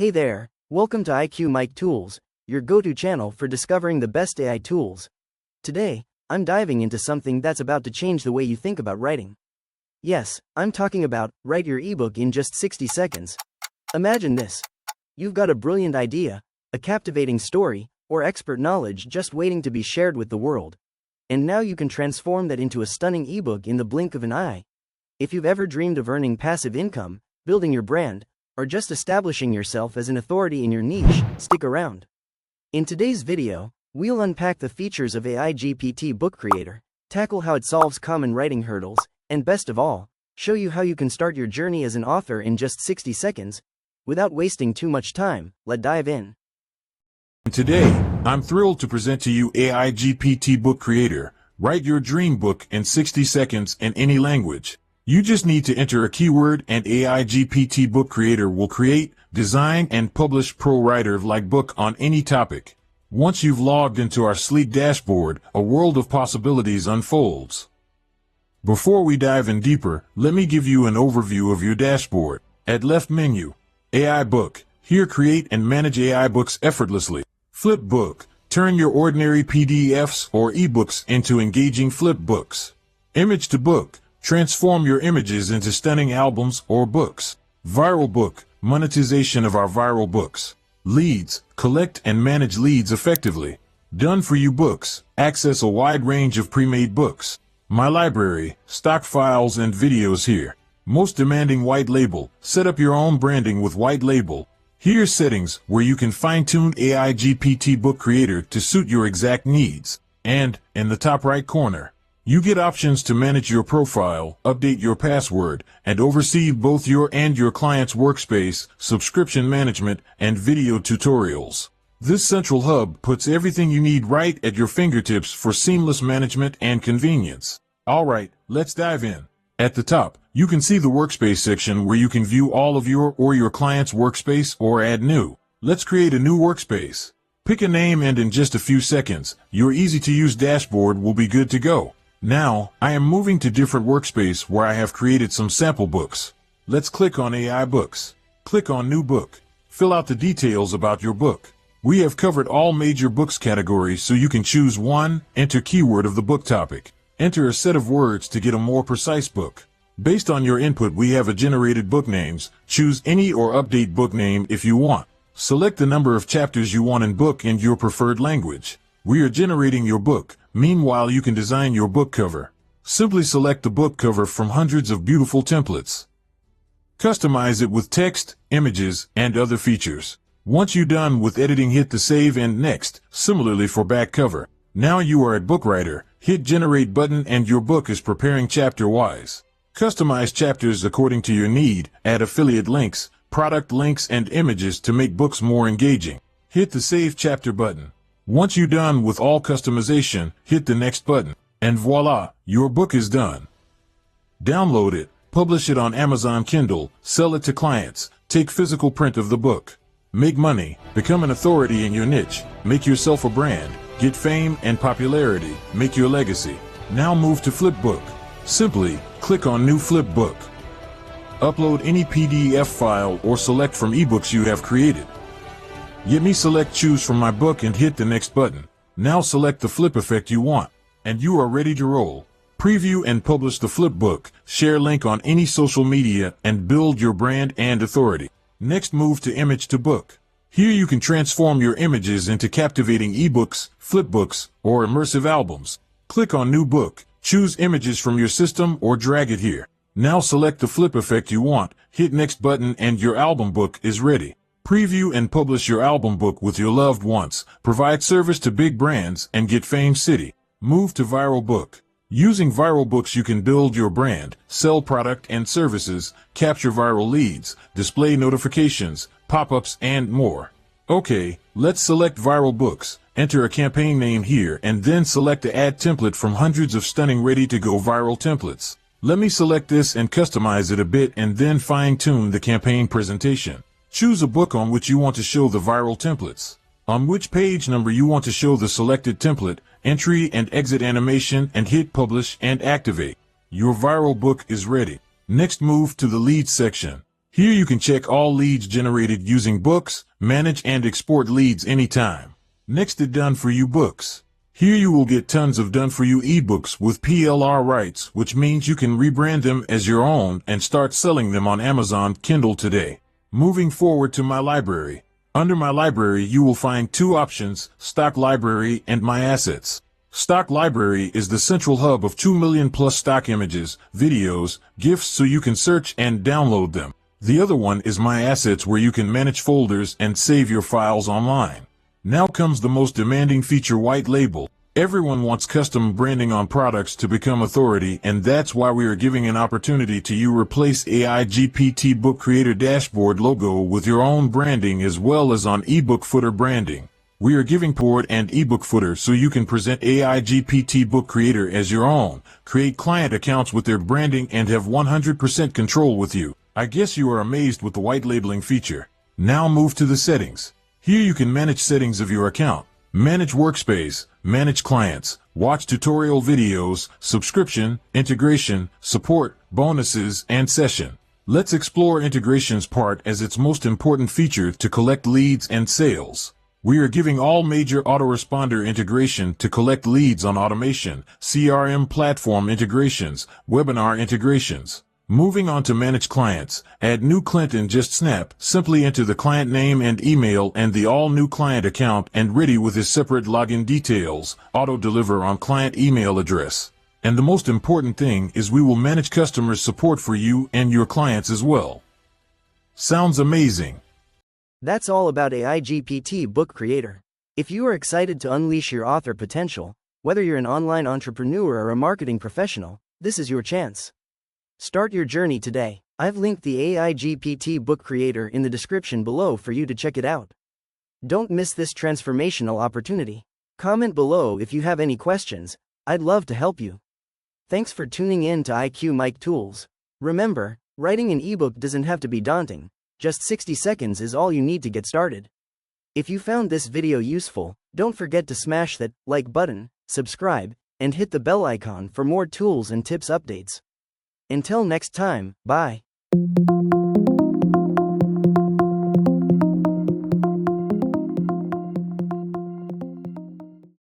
Hey there, welcome to IQ Mike Tools, your go-to channel for discovering the best AI tools. Today, I'm diving into something that's about to change the way you think about writing. Yes, I'm talking about write your ebook in just 60 seconds. Imagine this. You've got a brilliant idea, a captivating story, or expert knowledge just waiting to be shared with the world. And now you can transform that into a stunning ebook in the blink of an eye. If you've ever dreamed of earning passive income, building your brand, or just establishing yourself as an authority in your niche, stick around. In today's video, we'll unpack the features of AIGPTBookCreator, tackle how it solves common writing hurdles, and best of all, show you how you can start your journey as an author in just 60 seconds. Without wasting too much time, let's dive in. Today, I'm thrilled to present to you AIGPTBookCreator. Write your dream book in 60 seconds in any language. You just need to enter a keyword and AIGPTBookCreator will create, design, and publish pro writer-like book on any topic. Once you've logged into our sleek dashboard, a world of possibilities unfolds. Before we dive in deeper, let me give you an overview of your dashboard. At left menu, AI Book. Here create and manage AI books effortlessly. Flip Book. Turn your ordinary PDFs or eBooks into engaging flip books. Image to Book. Transform your images into stunning albums or books. Viral Book. Monetization of our viral books. Leads. Collect and manage leads effectively. Done for you books. Access a wide range of pre-made books. My library. Stock files and videos here. Most demanding white label. Set up your own branding with white label. Here's settings where you can fine-tune AIGPTBookCreator to suit your exact needs. And, in the top right corner, you get options to manage your profile, update your password, and oversee both your and your client's workspace, subscription management, and video tutorials. This central hub puts everything you need right at your fingertips for seamless management and convenience. Alright, let's dive in. At the top, you can see the workspace section where you can view all of your or your client's workspace or add new. Let's create a new workspace. Pick a name and in just a few seconds, your easy-to-use dashboard will be good to go. Now, I am moving to different workspace where I have created some sample books. Let's click on AI Books. Click on New Book. Fill out the details about your book. We have covered all major books categories so you can choose one, enter keyword of the book topic. Enter a set of words to get a more precise book. Based on your input we have generated book names. Choose any or update book name if you want. Select the number of chapters you want in book in your preferred language. We are generating your book. Meanwhile, you can design your book cover. Simply select the book cover from hundreds of beautiful templates. Customize it with text, images, and other features. Once you're done with editing, hit the Save and Next. Similarly for back cover. Now you are at BookWriter. Hit Generate button and your book is preparing chapter-wise. Customize chapters according to your need. Add affiliate links, product links, and images to make books more engaging. Hit the Save Chapter button. Once you're done with all customization, hit the Next button, and voila, your book is done. Download it, publish it on Amazon Kindle, sell it to clients, take physical print of the book. Make money, become an authority in your niche, make yourself a brand, get fame and popularity, make your legacy. Now move to Flipbook. Simply, click on New Flipbook. Upload any PDF file or select from ebooks you have created. Let me select Choose from my book and hit the Next button. Now select the flip effect you want, and you are ready to roll. Preview and publish the flipbook, share link on any social media, and build your brand and authority. Next, move to Image to Book. Here you can transform your images into captivating ebooks, flipbooks, or immersive albums. Click on New Book, choose images from your system or drag it here. Now select the flip effect you want, hit Next button and your album book is ready. Preview and publish your album book with your loved ones, provide service to big brands, and get Fame City. Move to Viral Book. Using viral books you can build your brand, sell product and services, capture viral leads, display notifications, pop-ups, and more. Okay, let's select Viral Books, enter a campaign name here, and then select the Add template from hundreds of stunning ready-to-go viral templates. Let me select this and customize it a bit and then fine-tune the campaign presentation. Choose a book on which you want to show the viral templates. On which page number you want to show the selected template, entry and exit animation, and hit Publish and Activate. Your viral book is ready. Next, move to the Leads section. Here you can check all leads generated using books, manage and export leads anytime. Next to Done For You Books. Here you will get tons of Done For You eBooks with PLR rights, which means you can rebrand them as your own and start selling them on Amazon Kindle today. Moving forward to My Library. Under My Library you will find two options, Stock Library and My Assets. Stock Library is the central hub of 2 million plus stock images, videos, GIFs so you can search and download them. The other one is My Assets where you can manage folders and save your files online. Now comes the most demanding feature, White Label. Everyone wants custom branding on products to become authority, and that's why we are giving an opportunity to you. Replace AIGPTBookCreator dashboard logo with your own branding as well as on ebook footer branding. We are giving board and ebook footer so you can present AIGPTBookCreator as your own, create client accounts with their branding and have 100% control with you. I guess you are amazed with the white labeling feature. Now move to the settings. Here you can manage settings of your account, manage workspace, manage clients, watch tutorial videos, subscription, integration, support, bonuses, and session. Let's explore integrations part as its most important feature to collect leads and sales. We are giving all major autoresponder integration to collect leads on automation, CRM platform integrations, webinar integrations. Moving on to manage clients, add new client in just snap, simply enter the client name and email and the all new client account and ready with his separate login details, auto deliver on client email address. And the most important thing is we will manage customer support for you and your clients as well. Sounds amazing. That's all about AIGPT Book Creator. If you are excited to unleash your author potential, whether you're an online entrepreneur or a marketing professional, this is your chance. Start your journey today. I've linked the AIGPT Book Creator in the description below for you to check it out. Don't miss this transformational opportunity. Comment below if you have any questions. I'd love to help you. Thanks for tuning in to IQ Mike Tools. Remember, writing an ebook doesn't have to be daunting. Just 60 seconds is all you need to get started. If you found this video useful, don't forget to smash that like button, subscribe, and hit the bell icon for more tools and tips updates. Until next time, bye.